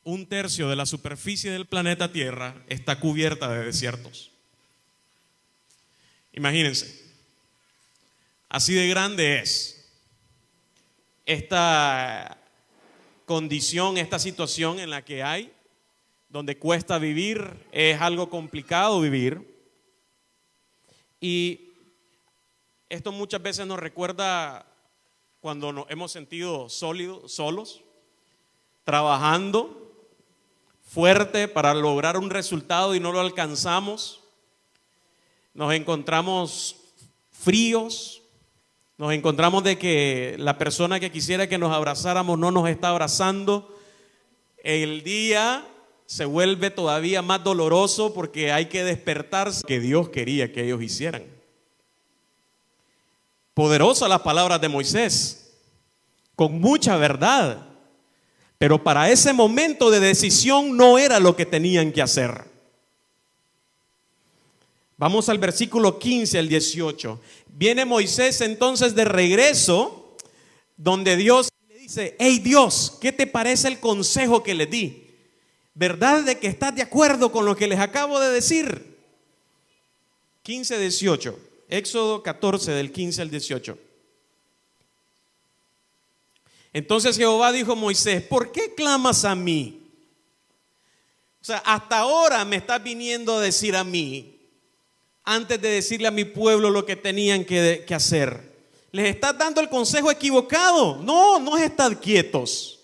1/3 de la superficie del planeta Tierra está cubierta de desiertos. Imagínense, así de grande es esta condición, esta situación en la que hay, donde cuesta vivir, es algo complicado vivir. Y esto muchas veces nos recuerda cuando nos hemos sentido solos, trabajando fuerte para lograr un resultado y no lo alcanzamos. Nos encontramos fríos, nos encontramos de que la persona que quisiera que nos abrazáramos no nos está abrazando. El día se vuelve todavía más doloroso porque hay que despertarse que Dios quería que ellos hicieran. Poderosas las palabras de Moisés, con mucha verdad, pero para ese momento de decisión no era lo que tenían que hacer. Vamos al versículo 15 al 18. Viene Moisés entonces de regreso, donde Dios le dice: hey Dios, ¿qué te parece el consejo que les di? ¿Verdad de que estás de acuerdo con lo que les acabo de decir? 15-18, Éxodo 14 del 15 al 18. Entonces Jehová dijo a Moisés: ¿por qué clamas a mí? O sea, hasta ahora me estás viniendo a decir a mí, antes de decirle a mi pueblo lo que tenían que hacer. Les estás dando el consejo equivocado. No estad quietos.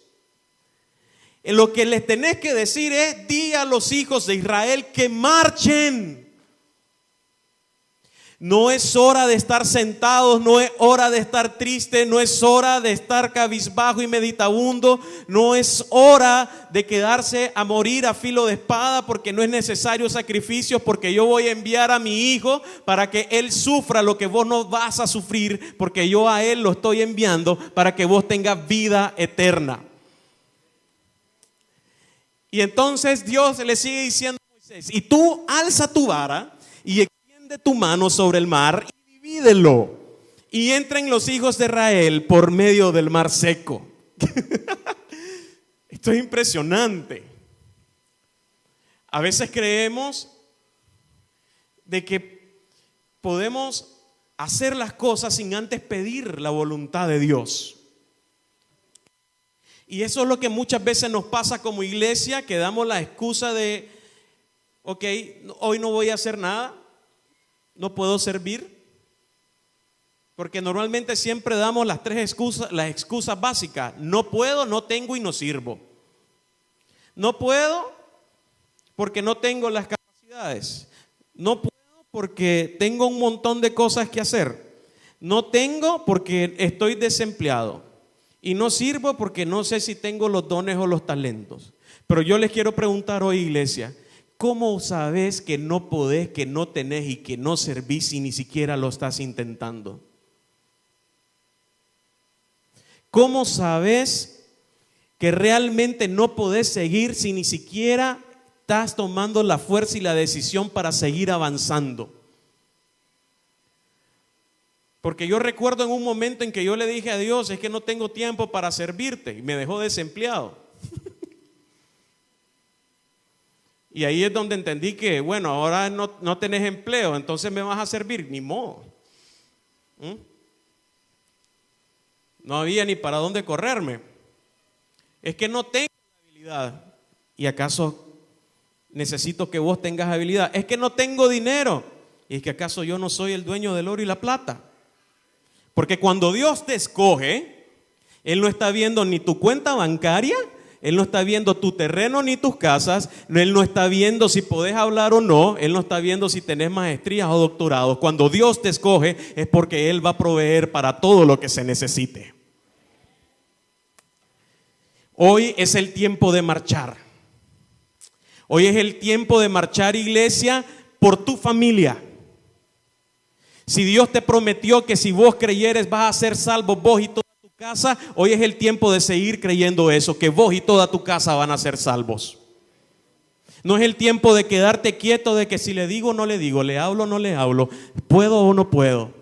Lo que les tenés que decir es: di a los hijos de Israel que marchen. No es hora de estar sentados, no es hora de estar triste, no es hora de estar cabizbajo y meditabundo, no es hora de quedarse a morir a filo de espada porque no es necesario sacrificios, porque yo voy a enviar a mi hijo para que él sufra lo que vos no vas a sufrir, porque yo a él lo estoy enviando para que vos tengas vida eterna. Y entonces Dios le sigue diciendo a Moisés: y tú alza tu vara y extiende tu mano sobre el mar y divídelo, y entren los hijos de Israel por medio del mar seco. Esto es impresionante. A veces creemos de que podemos hacer las cosas sin antes pedir la voluntad de Dios. Y eso es lo que muchas veces nos pasa como iglesia, que damos la excusa de: ok, hoy no voy a hacer nada, no puedo servir. Porque normalmente siempre damos las excusas básicas: no puedo, no tengo y no sirvo. No puedo porque no tengo las capacidades. No puedo porque tengo un montón de cosas que hacer. No tengo porque estoy desempleado. Y no sirvo porque no sé si tengo los dones o los talentos. Pero yo les quiero preguntar hoy, iglesia: ¿cómo sabes que no podés, que no tenés y que no servís si ni siquiera lo estás intentando? ¿Cómo sabes que realmente no podés seguir si ni siquiera estás tomando la fuerza y la decisión para seguir avanzando? Porque yo recuerdo en un momento en que yo le dije a Dios: es que no tengo tiempo para servirte, y me dejó desempleado. Y ahí es donde entendí que, bueno, ahora no tenés empleo, entonces me vas a servir, ni modo. No había ni para dónde correrme. Es que no tengo habilidad. ¿Y acaso necesito que vos tengas habilidad? Es que no tengo dinero. ¿Y es que acaso yo no soy el dueño del oro y la plata? Porque cuando Dios te escoge, Él no está viendo ni tu cuenta bancaria, Él no está viendo tu terreno ni tus casas, Él no está viendo si podés hablar o no, Él no está viendo si tenés maestrías o doctorados. Cuando Dios te escoge es porque Él va a proveer para todo lo que se necesite. Hoy es el tiempo de marchar. Hoy es el tiempo de marchar, iglesia, por tu familia. Si Dios te prometió que si vos creyeres vas a ser salvo vos y toda tu casa, hoy es el tiempo de seguir creyendo eso, que vos y toda tu casa van a ser salvos. No es el tiempo de quedarte quieto, de que si le digo o no le digo, le hablo o no le hablo, puedo o no puedo.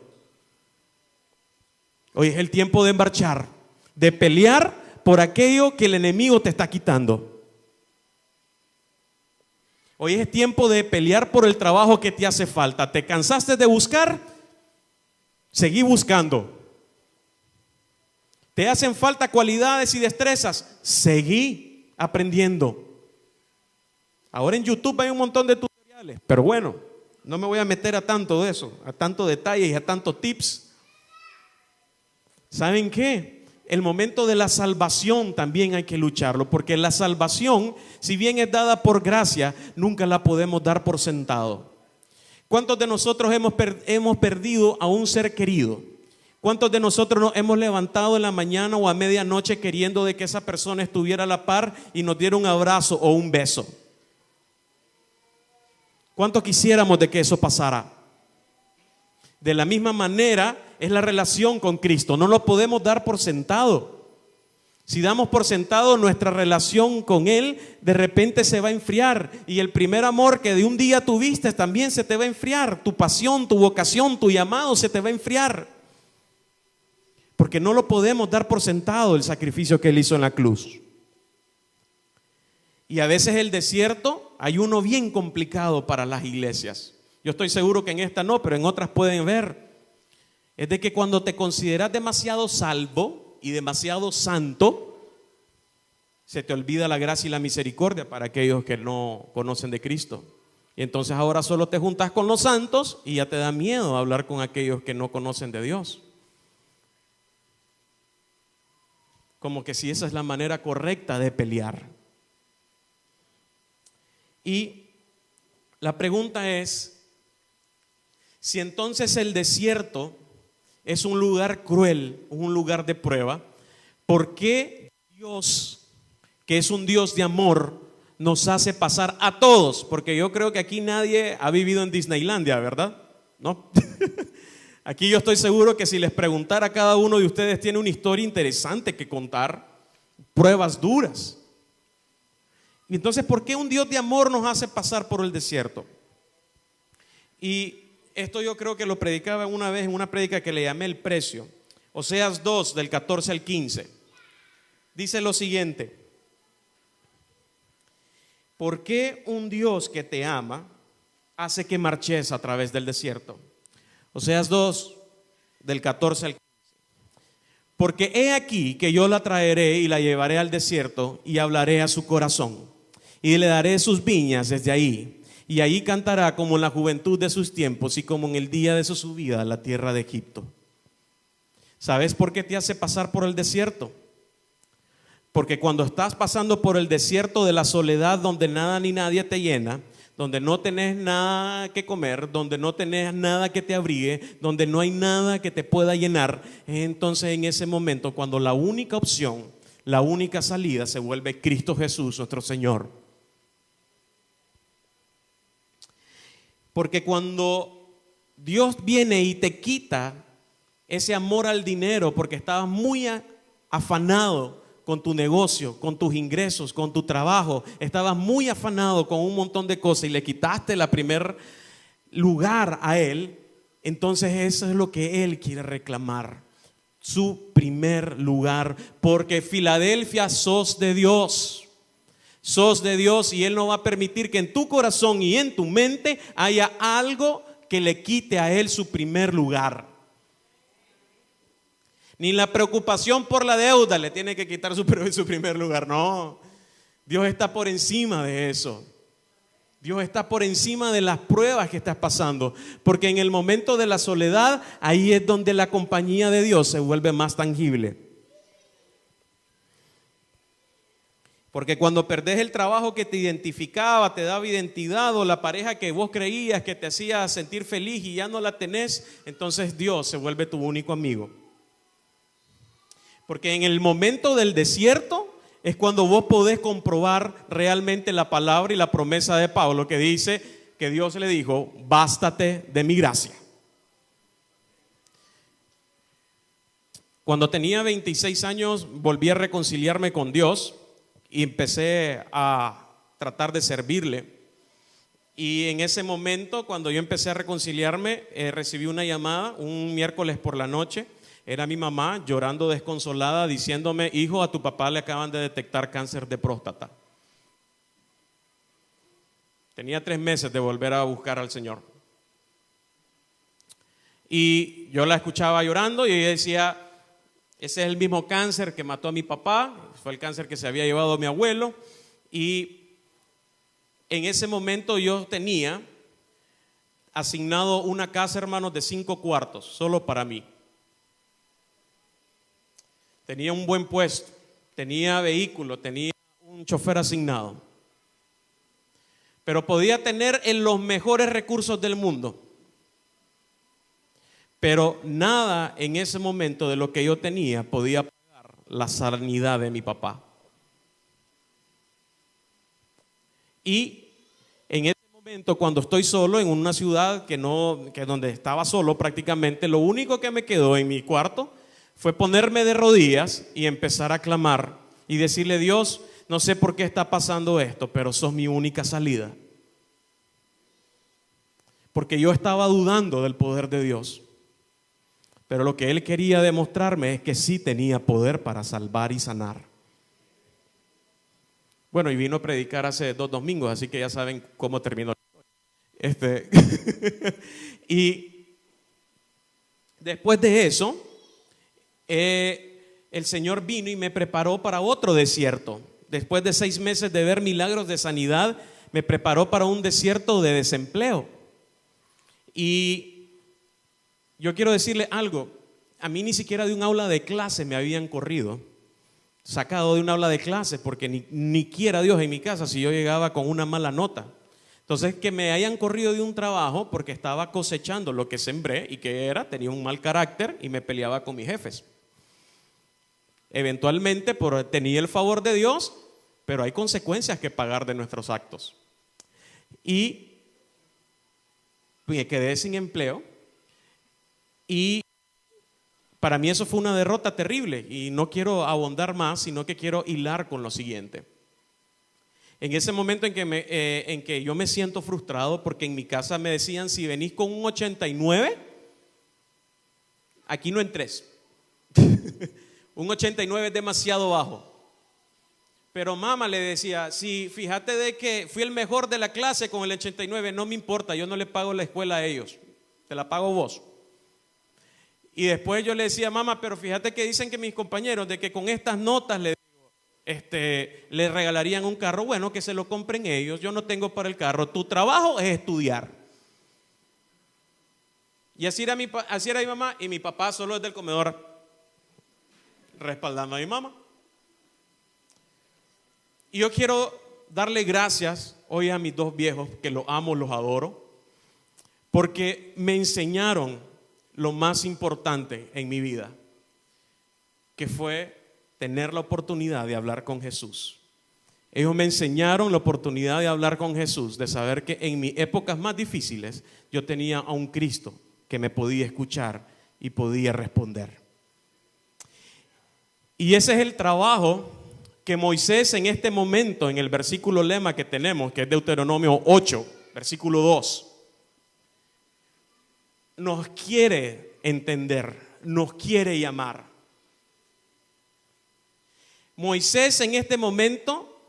Hoy es el tiempo de marchar, de pelear por aquello que el enemigo te está quitando. Hoy es tiempo de pelear por el trabajo que te hace falta. ¿Te cansaste de buscar? Seguí buscando. ¿Te hacen falta cualidades y destrezas? Seguí aprendiendo. Ahora en YouTube hay un montón de tutoriales, pero bueno, no me voy a meter a tanto de eso, a tanto detalle y a tantos tips. ¿Saben qué? El momento de la salvación también hay que lucharlo, porque la salvación, si bien es dada por gracia, nunca la podemos dar por sentado. ¿Cuántos de nosotros hemos perdido a un ser querido? ¿Cuántos de nosotros nos hemos levantado en la mañana o a medianoche queriendo de que esa persona estuviera a la par y nos diera un abrazo o un beso? ¿Cuánto quisiéramos de que eso pasara? De la misma manera es la relación con Cristo. No lo podemos dar por sentado. Si damos por sentado nuestra relación con Él, de repente se va a enfriar. Y el primer amor que de un día tuviste también se te va a enfriar. Tu pasión, tu vocación, tu llamado se te va a enfriar. Porque no lo podemos dar por sentado el sacrificio que Él hizo en la cruz. Y a veces el desierto hay uno bien complicado para las iglesias. Yo estoy seguro que en esta no, pero en otras pueden ver. Es de que cuando te consideras demasiado salvo y demasiado santo, se te olvida la gracia y la misericordia para aquellos que no conocen de Cristo. Y entonces ahora solo te juntas con los santos y ya te da miedo hablar con aquellos que no conocen de Dios. Como que si esa es la manera correcta de pelear. Y la pregunta es, si entonces el desierto es un lugar cruel, un lugar de prueba, ¿por qué Dios, que es un Dios de amor, nos hace pasar a todos? Porque yo creo que aquí nadie ha vivido en Disneylandia, ¿verdad? ¿No? Aquí yo estoy seguro que si les preguntara a cada uno de ustedes tiene una historia interesante que contar, pruebas duras. Y entonces, ¿por qué un Dios de amor nos hace pasar por el desierto? Y esto yo creo que lo predicaba una vez en una prédica que le llamé El Precio. Oseas 2, del 14 al 15. Dice lo siguiente: ¿por qué un Dios que te ama hace que marches a través del desierto? Oseas 2, del 14 al 15. Porque he aquí que yo la traeré y la llevaré al desierto y hablaré a su corazón. Y le daré sus viñas desde ahí, y ahí cantará como en la juventud de sus tiempos y como en el día de su subida a la tierra de Egipto. ¿Sabes por qué te hace pasar por el desierto? Porque cuando estás pasando por el desierto de la soledad, donde nada ni nadie te llena, donde no tenés nada que comer, donde no tenés nada que te abrigue, donde no hay nada que te pueda llenar, entonces en ese momento cuando la única opción, la única salida se vuelve Cristo Jesús, nuestro Señor. Porque cuando Dios viene y te quita ese amor al dinero, porque estabas muy afanado con tu negocio, con tus ingresos, con tu trabajo, estabas muy afanado con un montón de cosas y le quitaste el primer lugar a Él, entonces eso es lo que Él quiere reclamar, su primer lugar, porque Filadelfia sos de Dios. Sos de Dios y Él no va a permitir que en tu corazón y en tu mente haya algo que le quite a Él su primer lugar. Ni la preocupación por la deuda le tiene que quitar su primer lugar. No, Dios está por encima de eso. Dios está por encima de las pruebas que estás pasando. Porque en el momento de la soledad, ahí es donde la compañía de Dios se vuelve más tangible. Porque cuando perdés el trabajo que te identificaba, te daba identidad, o la pareja que vos creías que te hacía sentir feliz y ya no la tenés, entonces Dios se vuelve tu único amigo. Porque en el momento del desierto es cuando vos podés comprobar realmente la palabra y la promesa de Pablo, que dice que Dios le dijo: bástate de mi gracia. Cuando tenía 26 años volví a reconciliarme con Dios y empecé a tratar de servirle. Y en ese momento, cuando yo empecé a reconciliarme, recibí una llamada un miércoles por la noche. Era mi mamá llorando desconsolada, diciéndome: hijo, a tu papá le acaban de detectar cáncer de próstata. Tenía 3 meses de volver a buscar al Señor. Y yo la escuchaba llorando y ella decía, ese es el mismo cáncer que mató a mi papá, fue el cáncer que se había llevado a mi abuelo. Y en ese momento yo tenía asignado una casa, hermanos, de 5 cuartos, solo para mí. Tenía un buen puesto, tenía vehículo, tenía un chofer asignado. Pero podía tener en los mejores recursos del mundo. Pero nada en ese momento de lo que yo tenía podía pagar la sanidad de mi papá. Y en ese momento, cuando estoy solo en una ciudad que donde estaba solo prácticamente, lo único que me quedó en mi cuarto fue ponerme de rodillas y empezar a clamar y decirle: Dios, no sé por qué está pasando esto, pero sos mi única salida. Porque yo estaba dudando del poder de Dios. Pero lo que Él quería demostrarme es que sí tenía poder para salvar y sanar. Bueno, y vino a predicar hace 2 domingos, así que ya saben cómo terminó. Y después de eso, el Señor vino y me preparó para otro desierto. Después de 6 meses de ver milagros de sanidad, me preparó para un desierto de desempleo. Y yo quiero decirle algo, a mí ni siquiera de un aula de clase me habían corrido, sacado de un aula de clase, porque ni quiera Dios en mi casa si yo llegaba con una mala nota. Entonces, que me hayan corrido de un trabajo porque estaba cosechando lo que sembré y que tenía un mal carácter y me peleaba con mis jefes. Eventualmente tenía el favor de Dios, pero hay consecuencias que pagar de nuestros actos. Y me quedé sin empleo. Y para mí eso fue una derrota terrible y no quiero abundar más, sino que quiero hilar con lo siguiente. En ese momento en que yo me siento frustrado porque en mi casa me decían: si venís con un 89, aquí no entres. Un 89 es demasiado bajo. Pero mamá le decía: si fíjate de que fui el mejor de la clase con el 89, no me importa, yo no le pago la escuela a ellos, te la pago vos. Y después yo le decía: mamá, pero fíjate que dicen que mis compañeros de que con estas notas le regalarían un carro. Bueno, que se lo compren ellos, yo no tengo para el carro, tu trabajo es estudiar. Y así era mi mamá, y mi papá solo desde el comedor respaldando a mi mamá. Y yo quiero darle gracias hoy a mis 2 viejos, que los amo, los adoro, porque me enseñaron lo más importante en mi vida, que fue tener la oportunidad de hablar con Jesús. Ellos me enseñaron la oportunidad de hablar con Jesús, de saber que en mis épocas más difíciles yo tenía a un Cristo que me podía escuchar y podía responder. Y ese es el trabajo que Moisés en este momento, en el versículo lema que tenemos, que es Deuteronomio 8, versículo 2, nos quiere entender, nos quiere llamar. Moisés en este momento,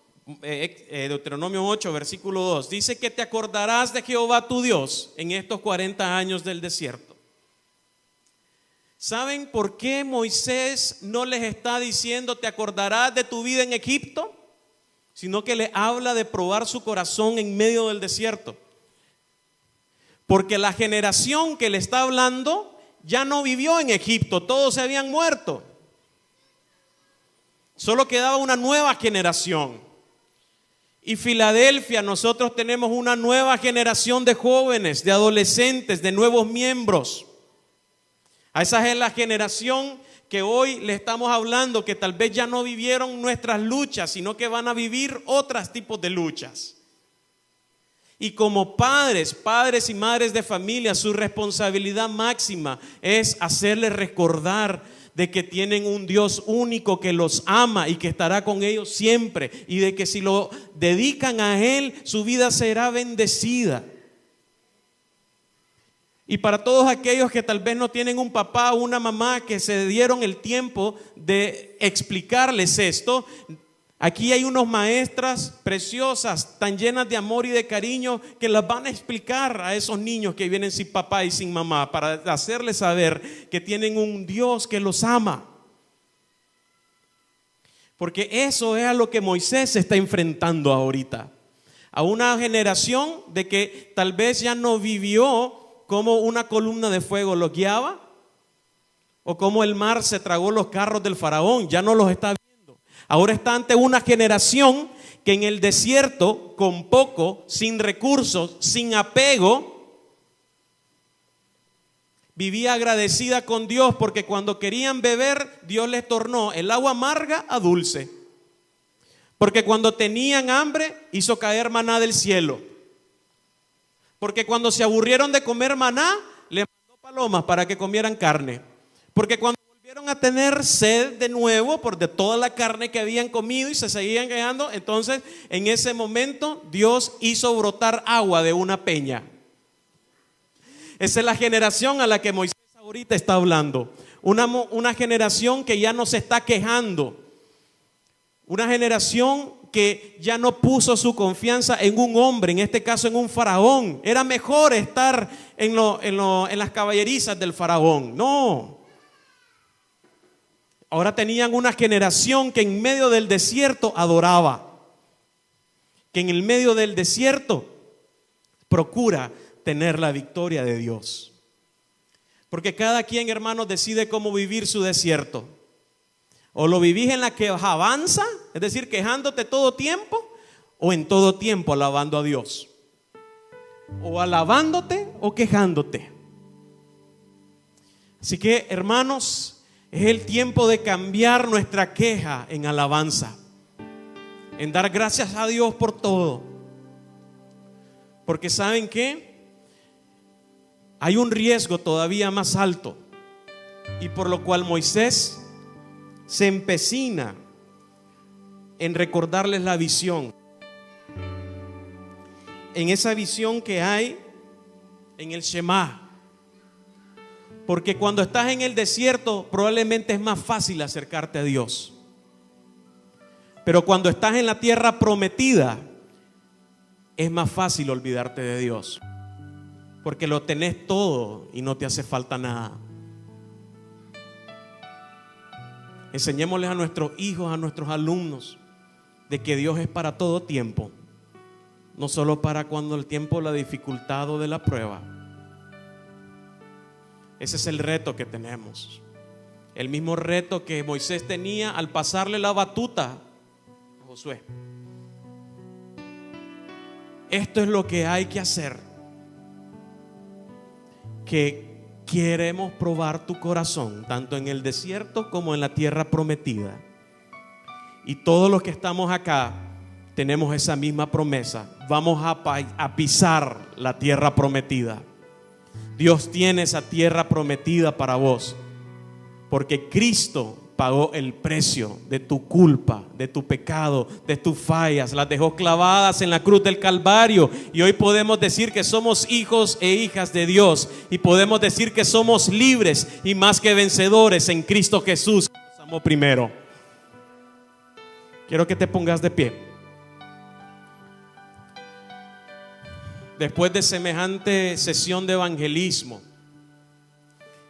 Deuteronomio 8, versículo 2, dice que te acordarás de Jehová tu Dios en estos 40 años del desierto. ¿Saben por qué Moisés no les está diciendo te acordarás de tu vida en Egipto? Sino que les habla de probar su corazón en medio del desierto. Porque la generación que le está hablando ya no vivió en Egipto, todos se habían muerto. Solo quedaba una nueva generación. Y Filadelfia, nosotros tenemos una nueva generación de jóvenes, de adolescentes, de nuevos miembros. A esa es la generación que hoy le estamos hablando, que tal vez ya no vivieron nuestras luchas, sino que van a vivir otros tipos de luchas. Y como padres y madres de familia, su responsabilidad máxima es hacerles recordar de que tienen un Dios único que los ama y que estará con ellos siempre, y de que si lo dedican a Él, su vida será bendecida. Y para todos aquellos que tal vez no tienen un papá o una mamá que se dieron el tiempo de explicarles esto, Aquí hay unas maestras preciosas, tan llenas de amor y de cariño, que las van a explicar a esos niños que vienen sin papá y sin mamá, para hacerles saber que tienen un Dios que los ama. Porque eso es a lo que Moisés se está enfrentando ahorita. A una generación de que tal vez ya no vivió como una columna de fuego los guiaba, o como el mar se tragó los carros del faraón, ya no los está viendo. Ahora está ante una generación que en el desierto, con poco, sin recursos, sin apego, vivía agradecida con Dios, porque cuando querían beber, Dios les tornó el agua amarga a dulce. Porque cuando tenían hambre, hizo caer maná del cielo. Porque cuando se aburrieron de comer maná, les mandó palomas para que comieran carne. Porque cuando volvieron a tener sed de nuevo por de toda la carne que habían comido y se seguían quejando, entonces en ese momento Dios hizo brotar agua de una peña. Esa es la generación a la que Moisés ahorita está hablando. Una generación que ya no se está quejando. Una generación que ya no puso su confianza en un hombre, en este caso en un faraón. Era mejor estar en las caballerizas del faraón. No. Ahora tenían una generación que en medio del desierto adoraba. Que en el medio del desierto procura tener la victoria de Dios. Porque cada quien, hermanos, decide cómo vivir su desierto. O lo vivís en la quejanza, es decir, quejándote todo tiempo, o en todo tiempo alabando a Dios. O alabándote o quejándote. Así que, hermanos, es el tiempo de cambiar nuestra queja en alabanza, en dar gracias a Dios por todo. Porque ¿saben qué? Hay un riesgo todavía más alto, y por lo cual Moisés se empecina en recordarles la visión. En esa visión que hay en el Shema. Porque cuando estás en el desierto probablemente es más fácil acercarte a Dios. Pero cuando estás en la tierra prometida es más fácil olvidarte de Dios. Porque lo tenés todo y no te hace falta nada. Enseñémosles a nuestros hijos, a nuestros alumnos, de que Dios es para todo tiempo, no solo para cuando el tiempo de la dificultad o de la prueba. Ese es el reto que tenemos. El mismo reto que Moisés tenía al pasarle la batuta a Josué. Esto es lo que hay que hacer. Que queremos probar tu corazón, tanto en el desierto como en la tierra prometida. Y todos los que estamos acá tenemos esa misma promesa. Vamos a pisar la tierra prometida. Dios tiene esa tierra prometida para vos, porque Cristo pagó el precio de tu culpa, de tu pecado, de tus fallas. Las dejó clavadas en la cruz del Calvario. Y hoy podemos decir que somos hijos e hijas de Dios. Y podemos decir que somos libres y más que vencedores en Cristo Jesús, que nos amó primero. Quiero que te pongas de pie. Después de semejante sesión de evangelismo,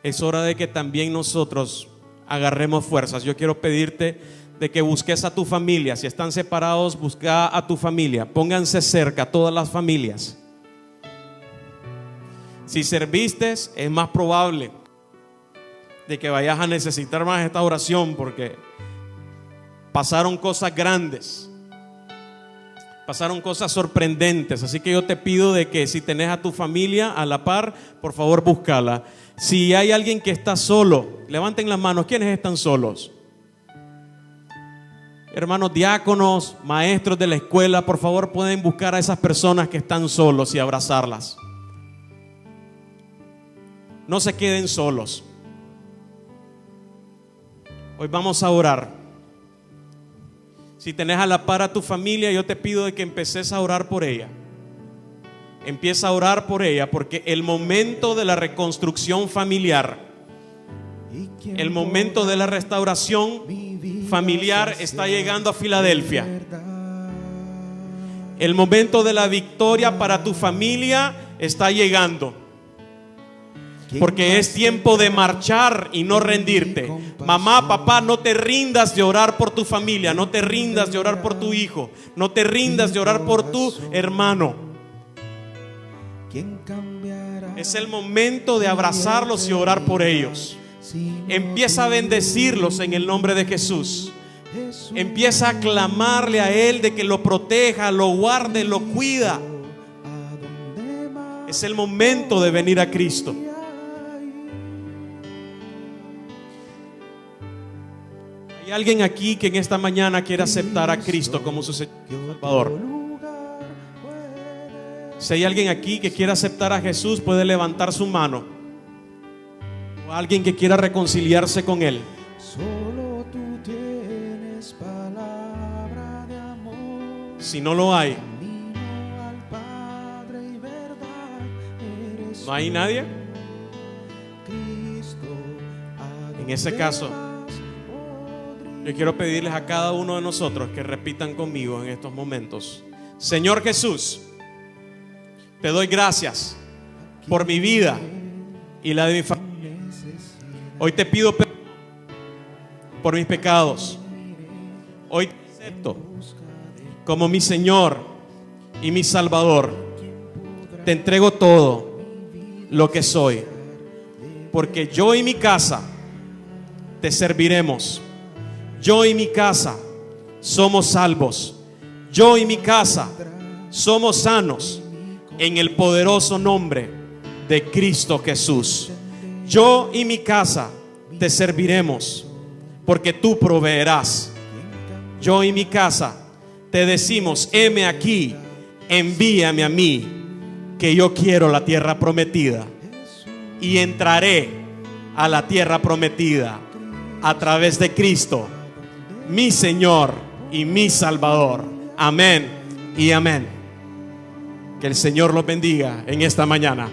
es hora de que también nosotros agarremos fuerzas. Yo quiero pedirte de que busques a tu familia. Si están separados, busca a tu familia. Pónganse cerca todas las familias. Si serviste, es más probable de que vayas a necesitar más esta oración, porque pasaron cosas grandes, pasaron cosas sorprendentes. Así que yo te pido de que si tenés a tu familia a la par, por favor búscala. Si hay alguien que está solo, levanten las manos. ¿Quiénes están solos? Hermanos diáconos, maestros de la escuela, por favor pueden buscar a esas personas que están solos y abrazarlas. No se queden solos. Hoy vamos a orar. Si tenés a la par a tu familia, yo te pido de que empeces a orar por ella. Empieza a orar por ella, porque el momento de la reconstrucción familiar, el momento de la restauración familiar está llegando a Filadelfia. El momento de la victoria para tu familia está llegando. Porque es tiempo de marchar y no rendirte. Mamá, papá, no te rindas de orar por tu familia. No te rindas de orar por tu hijo. No te rindas de orar por tu hermano. Es el momento de abrazarlos y orar por ellos. Empieza a bendecirlos en el nombre de Jesús. Empieza a clamarle a Él de que lo proteja, lo guarde, lo cuida. Es el momento de venir a Cristo. Hay alguien aquí que en esta mañana quiere aceptar a Cristo como su Señor y Salvador. Si hay alguien aquí que quiere aceptar a Jesús, puede levantar su mano. O alguien que quiera reconciliarse con Él. Si no lo hay, ¿no hay nadie? En ese caso, yo quiero pedirles a cada uno de nosotros que repitan conmigo en estos momentos: Señor Jesús, te doy gracias por mi vida y la de mi familia. Hoy te pido perdón por mis pecados. Hoy te acepto como mi Señor y mi Salvador. Te entrego todo lo que soy, porque yo y mi casa te serviremos. Yo y mi casa somos salvos. Yo y mi casa somos sanos en el poderoso nombre de Cristo Jesús. Yo y mi casa te serviremos, porque tú proveerás. Yo y mi casa te decimos: heme aquí, envíame a mí, que yo quiero la tierra prometida, y entraré a la tierra prometida a través de Cristo, mi Señor y mi Salvador. Amén y amén. Que el Señor los bendiga en esta mañana.